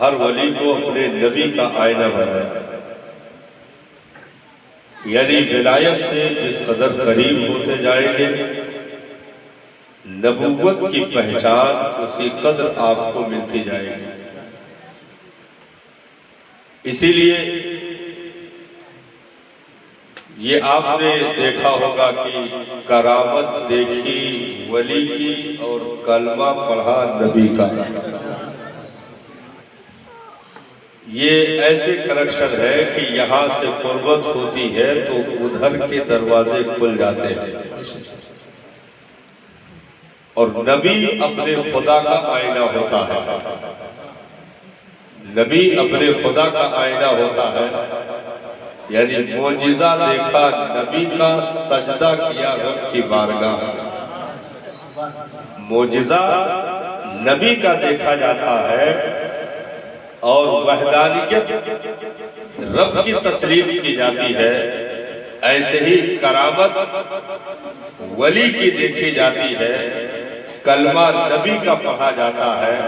ہر ولی کو اپنے نبی کا آئینہ بنایا، یعنی ولایت سے جس قدر قریب ہوتے جائیں گے نبوت کی پہچان اسی قدر آپ کو ملتی جائے گی۔ اسی لیے یہ آپ نے دیکھا ہوگا کہ کرامت دیکھی ولی کی اور کلمہ پڑھا نبی کا، یہ ایسے کنیکشن ہے کہ یہاں سے قربت ہوتی ہے تو ادھر کے دروازے کھل جاتے ہیں، اور نبی اپنے خدا کا آئینہ ہوتا ہے، نبی اپنے خدا کا آئینہ ہوتا ہے، یعنی معجزہ دیکھا نبی کا، سجدہ کیا رب کی بارگاہ، معجزہ نبی کا دیکھا جاتا ہے اور وحدانیت رب کی تسلیم کی جاتی ہے، ایسے ہی کرامت ولی کی دیکھی جاتی ہے، کلمہ نبی کا پڑھا جاتا ہے۔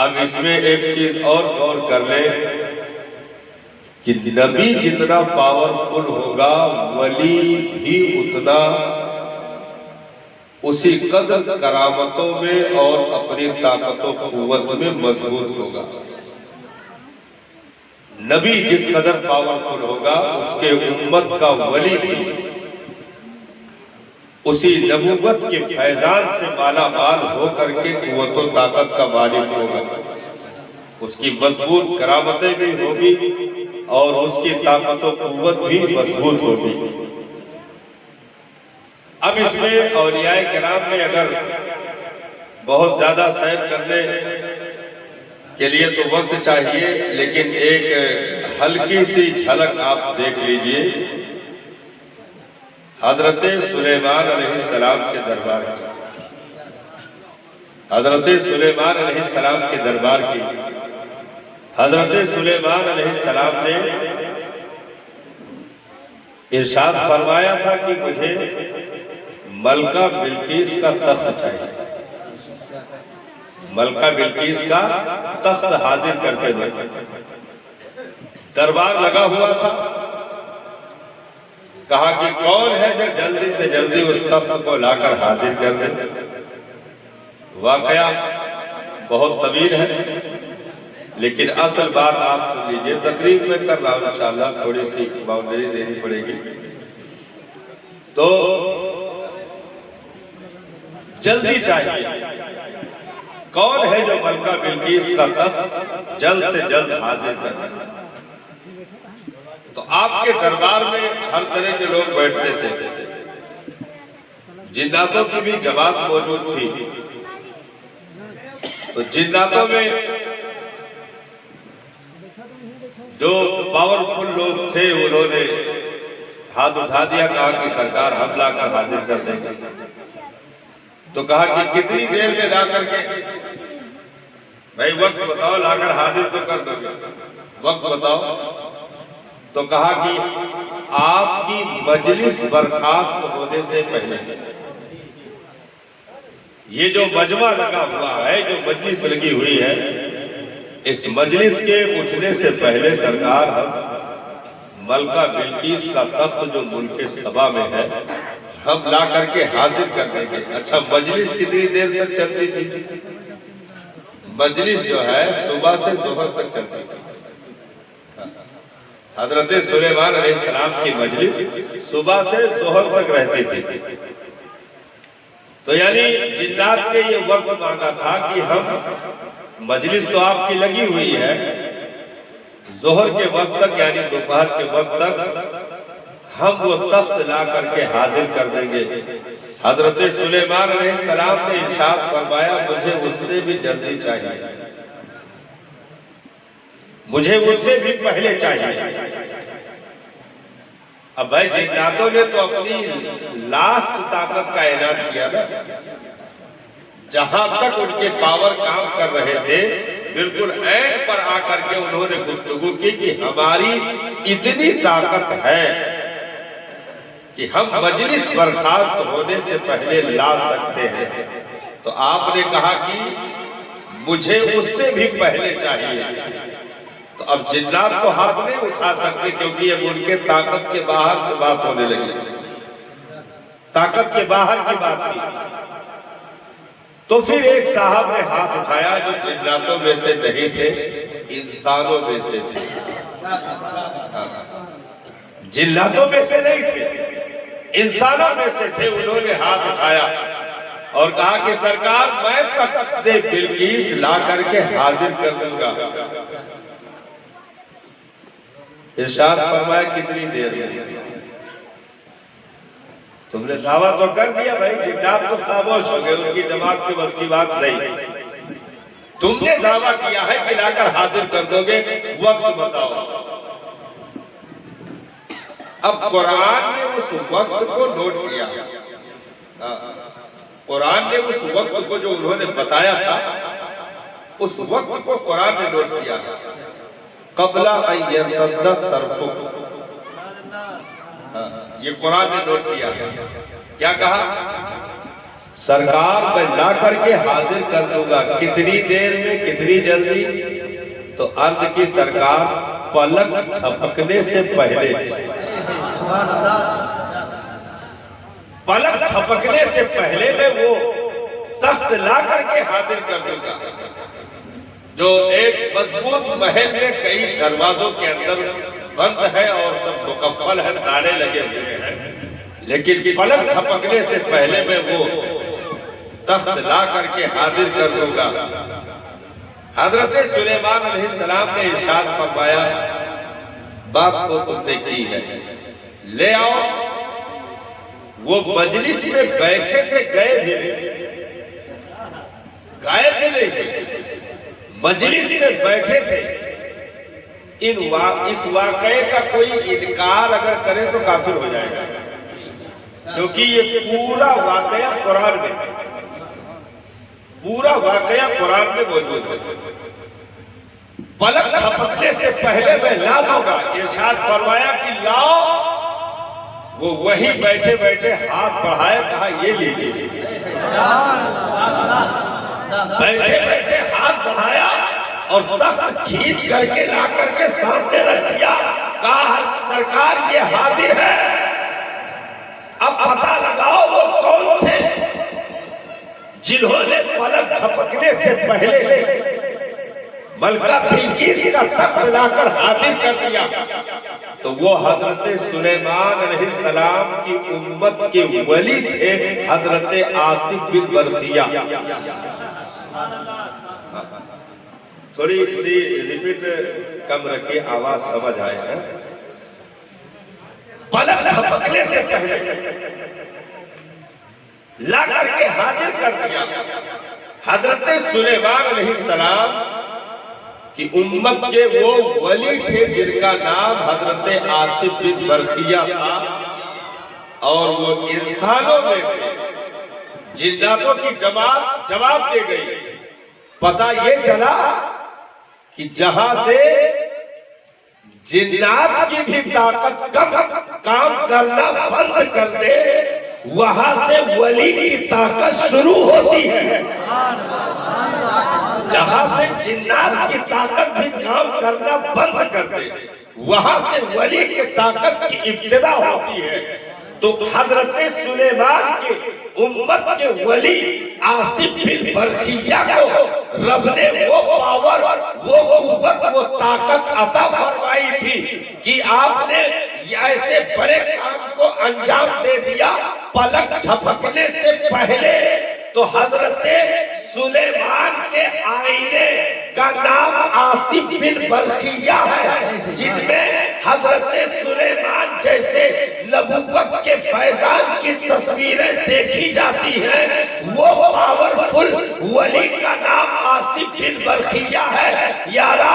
اب اس میں ایک چیز اور غور کر لیں کہ نبی جتنا پاورفل ہوگا ولی بھی اتنا اسی قدر کرامتوں میں اور اپنی طاقت و قوت میں مضبوط ہوگا۔ نبی جس قدر پاورفل ہوگا اس کے امت کا ولی بھی اسی نبوت کے فیضان سے مالا مال ہو کر کے قوت و طاقت کا مالک ہوگا، اس کی مضبوط کرامتیں بھی ہوگی اور اس کی طاقت و قوت بھی مضبوط ہوگی۔ اب اس میں اولیاء کرام میں اگر بہت زیادہ سیر کرنے کے لیے تو وقت چاہیے، لیکن ایک ہلکی سی جھلک آپ دیکھ لیجئے حضرت سلیمان علیہ السلام کے دربار کی، حضرت سلیمان علیہ السلام کے دربار کی۔ حضرت سلیمان علیہ السلام نے ارشاد فرمایا تھا کہ مجھے ملکہ بلقیس کا تخت چاہیے، ملکہ بلقیس کا تخت حاضر کر کے دے۔ دربار لگا ہوا تھا، کہا کہ کون ہے جو جلدی سے جلدی اس تخت کو لا کر حاضر کر دے۔ واقعہ بہت طویل ہے لیکن اصل بات آپ سن لیجئے، تقریر میں کر رہا ہوں انشاءاللہ، تھوڑی سی باؤنڈری دینی پڑے گی۔ تو جلدی چاہیے، کون ہے جو ملکہ بلقیس کا تخت جلد سے جلد حاضر کر دے؟ تو آپ کے دربار میں ہر طرح کے لوگ بیٹھتے تھے، جناتوں کی بھی جماعت موجود تھی، تو جناتوں میں جو پاورفل لوگ تھے انہوں نے ہاتھ اٹھا دیا، کہا کہ سرکار ہم لا کر حاضر کر دیں گے۔ تو کہا کہ کتنی دیر میں لا کر کے، بھائی وقت بتاؤ، لا کر حاضر تو کر دو گے، وقت بتاؤ۔ تو کہا کہ آپ کی مجلس برخاست ہونے سے پہلے، یہ جو مجمع لگا ہوا ہے، جو مجلس لگی ہوئی ہے، اس مجلس کے اٹھنے سے پہلے سرکار ہم ملکہ بلقیس کا تخت جو ملک سبا میں ہے ہم لا کر کے حاضر کر دیں گے۔ اچھا مجلس کتنی دیر تک چلتی تھی؟ مجلس جو ہے صبح سے ظہر تک چلتی تھی۔ حضرت سلیمان علیہ السلام کی مجلس صبح سے ظہر تک رہتی تھی۔ تو یعنی جنات نے یہ وقت مانگا تھا کہ ہم، مجلس تو آپ کی لگی ہوئی ہے، ظہر کے وقت تک یعنی دوپہر کے وقت تک ہم وہ تخت لا کر کے حاضر کر دیں گے۔ حضرت سلیمان علیہ السلام نے ارشاد فرمایا مجھے اس سے بھی جلدی چاہیے، مجھے اس سے بھی پہلے چاہیے۔ اب بھائی جناتوں نے تو اپنی لاسٹ طاقت کا اعلان کیا نا، جہاں تک ان کے پاور کام کر رہے تھے بالکل اینڈ پر آ کر کے انہوں نے گفتگو کی کہ ہماری اتنی طاقت ہے کہ ہم مجلس برخاست ہونے سے پہلے لا سکتے ہیں۔ تو آپ نے کہا کہ مجھے اس سے بھی پہلے چاہیے. تو اب جنات تو ہاتھ نہیں اٹھا سکتے کیونکہ یہ ان کے طاقت کے باہر سے بات ہونے لگی. طاقت کے باہر کی بات تھی. تو پھر ایک صاحب نے ہاتھ اٹھایا جو جناتوں میں سے نہیں تھے، انسانوں میں سے تھے. جناتوں میں سے نہیں تھے، انسانوں میں سے تھے. انہوں نے ہاتھ اٹھایا اور کہا کہ سرکار میں تخت بلقیس لا کر کے حاضر کر دوں گا. ارشاد فرمایا کتنی دیر میں؟ تم نے دعویٰ تو کر دیا بھائی، جنات تو خاموش ہو گئے، ان کی جماعت کی بس کی بات نہیں. تم نے دعویٰ کیا ہے کہ لا کر حاضر کر دو گے، وقت بتاؤ. اب قرآن نے اس وقت کو نوٹ کیا. قرآن نے اس وقت کو جو انہوں نے بتایا تھا، اس وقت کو قرآن نے نوٹ کیا. قبل ان یرتد طرفک، یہ قرآن نے نوٹ کیا. کیا کہا؟ سرکار میں لا کر کے حاضر کر دوں گا. کتنی دیر میں، کتنی جلدی؟ تو عرض کی سرکار پلک جھپکنے سے پہلے، پلک جھپکنے سے پہلے میں وہ تخت لا کر کے حاضر کر دوں گا. جو ایک مضبوط محل میں کئی دروازوں کے اندر بند ہے اور سب مقفل ہے، تالے لگے ہوئے ہیں، لیکن پلک جھپکنے سے پہلے میں وہ تخت لا کر کے حاضر کر دوں گا. حضرت سلیمان علیہ السلام نے ارشاد فرمایا بات تو تم نے کی ہے، لے آؤ. وہ مجلس میں بیٹھے تھے، گئے بھی نہیں، غائب بھی نہیں. مجلس میں بیٹھے تھے. اس واقعے کا کوئی انکار اگر کرے تو کافر ہو جائے گا، کیونکہ یہ پورا واقعہ قرآن میں، پورا واقعہ قرآن میں موجود ہے. پلک جھپکنے سے پہلے میں لا دوں گا. ارشاد فرمایا کہ لاؤ. وہ وہی بیٹھے بیٹھے ہاتھ بڑھائے، کہا یہ لیجیے. بیٹھے بیٹھے ہاتھ بڑھایا اور تخت کھینچ کر کے لا کر کے سامنے رکھ دیا. کہا سرکار یہ حاضر ہے، اب پتہ لگاؤ وہ کون تھے جنہوں نے پلک جھپکنے سے پہلے ملکہ بلقیس کا تخت لا کر حاضر کر دیا. تو وہ حضرت سلیمان علیہ السلام کی امت کے ولی تھے، حضرت آصف بن برخیہ. تھوڑی سی ریپیٹ کم رکھیے، آواز سمجھ آئے ہیں. پلک جھپکنے سے پہلے لا کر کے حاضر کر دیا. حضرت سلیمان علیہ السلام کی امت کے وہ ولی تھے جن کا نام حضرت آصف بن برخیہ تھا، اور وہ انسانوں میں سے جناتوں کی جماعت جواب دے گئی. پتہ یہ چلا کہ جہاں سے جنات کی بھی طاقت کام کرنا بند کر دے، وہاں سے ولی کی طاقت شروع ہوتی ہے. جہاں سے جنات کی طاقت بھی کام کرنا بند کر دے، وہاں سے ولی کی طاقت کی ابتدا ہوتی ہے. تو حضرت سلیمان کے امت کے ولی آصف بن برخیہ کو رب نے وہ پاور، وہ قوت، وہ طاقت عطا فرمائی تھی کہ آپ نے ایسے بڑے کام کو انجام دے دیا پلک جھپکنے سے پہلے. تو حضرت سلیمان کے آئینے کا نام آصف بن برخیہ ہے، جن میں حضرت سلیمان جیسے نبوت کے فیضان کی تصویریں دیکھی جاتی ہیں. وہ پاورفل ولی کا نام آصف بن برخیہ ہے. یارا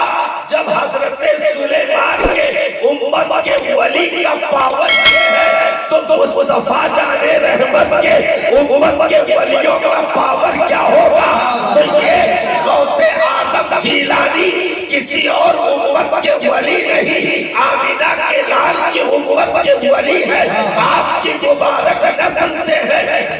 جب حضرت سلیمان کے امت کے ولی کا پاور ہے تو مصطفیٰ جان رحمت کے امت کے ولیوں کا پاور کیا ہوگا؟ تو یہ غوث اعظم جیلانی کسی اور امت کے ولی نہیں، آمینہ کے لال کی امت کے ولی ہے. آپ کی مبارک نسل سے ہے.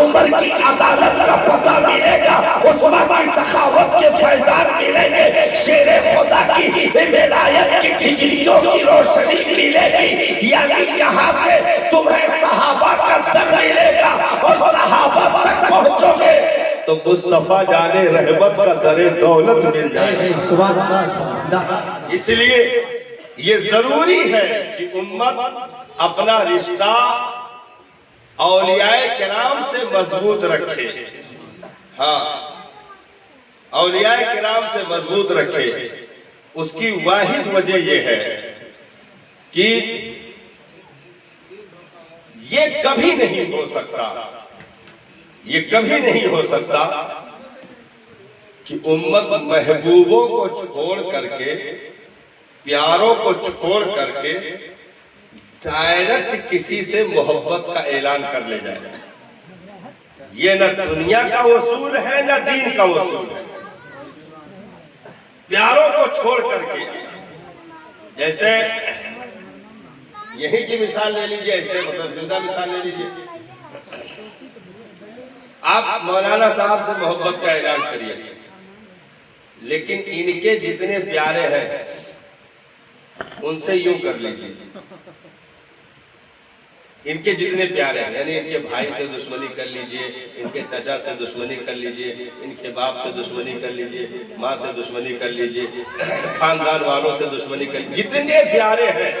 عمر کی عدالت کا پتہ ملے گا، عثمان کی سخاوت کے فیضان ملیں گے، شیر خدا کی ولایت کی ڈگریوں کی روشنی ملے گی، یعنی یہاں سے تمہیں صحابہ کا در ملے گا اور صحابہ تک پہنچو گے تو مصطفیٰ جانے رحمت کا در دولت مل جائے گا۔ سبحان اللہ سبحان اللہ۔ اس لیے یہ ضروری ہے کہ امت اپنا رشتہ اولیاء کرام سے مضبوط رکھے۔ ہاں، اولیاء کرام سے مضبوط رکھے۔ اس کی واحد وجہ یہ ہے کہ یہ کبھی نہیں ہو سکتا، یہ کبھی نہیں ہو سکتا کہ امت محبوبوں کو چھوڑ کر کے، پیاروں کو چھوڑ کر کے ڈائریکٹ کسی سے محبت کا اعلان کر لے جائے۔ یہ نہ دنیا کا اصول ہے نہ دین کا اصول ہے۔ پیاروں کو چھوڑ کر کے، جیسے یہی کی مثال لے لیجئے، ایسے مطلب زندہ مثال لے لیجئے، آپ مولانا صاحب سے محبت کا اعلان کریے، لیکن ان کے جتنے پیارے ہیں ان سے یوں کر لیجئے، ان کے جتنے پیارے ہیں، یعنی ان کے بھائی سے دشمنی کر لیجئے، ان کے چچا سے دشمنی کر لیجئے، ان کے باپ سے دشمنی کر لیجئے، ماں سے دشمنی کر لیجئے، خاندان والوں سے دشمنی کر لیجئے، جتنے پیارے ہیں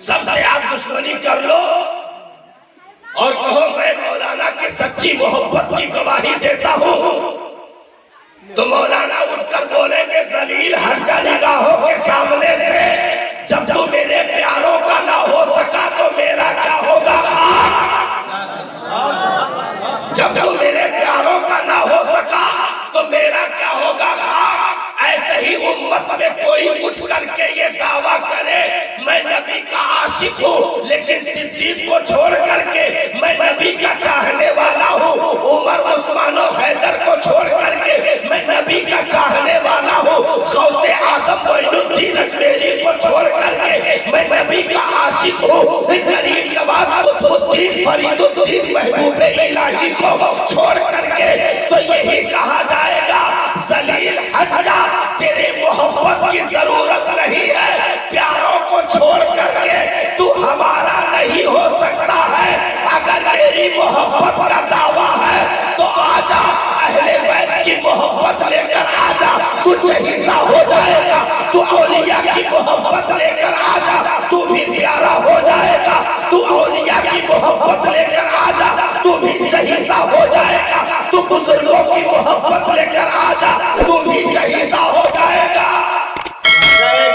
سب سے آپ دشمنی کر لو اور کہو میں مولانا کی سچی محبت کی گواہی دیتا ہوں، تو مولانا اٹھ کر بولیں گے ذلیل ہٹ جا نگاہوں کے سامنے سے، جب تو میرے پیاروں کا نہ ہو سکا تو میرا کیا ہوگا خاک، جب تو میرے پیاروں کا نہ ہو سکا تو میرا کیا ہوگا خاک۔ ایسے ہی امت میں کوئی اٹھ کر کے یہ دعویٰ کرے میں نبی کا عاشق ہوں، لیکن صدیق کو چھوڑ کر کے میں نبی کا چاہنے والا ہوں، عمر عثمان و حیدر کو چھوڑ کر کے میں نبی کا چاہنے والا ہوں، غوث اعظم معین الدین اجمیری کو چھوڑ کر کے میں نبی کا عاشق ہوں، غریب نواز قطب الدین فرید الدین محبوب الہی کو چھوڑ کر کے، تو یہی کہا جائے گا ذلیل ہٹ جا، تیرے محبت کی ضرورت نہیں ہے، پیاروں کو چھوڑ کر کے تو ہمارا نہیں ہو سکتا ہے، اگر میری محبت کا دعویٰ ہے تو آجا، اہل بیت کی محبت لے کر آجا، تو چہیتا ہو جائے گا، تو اولیاء کی محبت لے کر آجا، تو بھی پیارا ہو جائے گا، تو اولیاء کی محبت لے کر آجا، تو بھی چہیتا ہو جائے گا، تو بزرگوں کی محبت لے کر آجا، تو بھی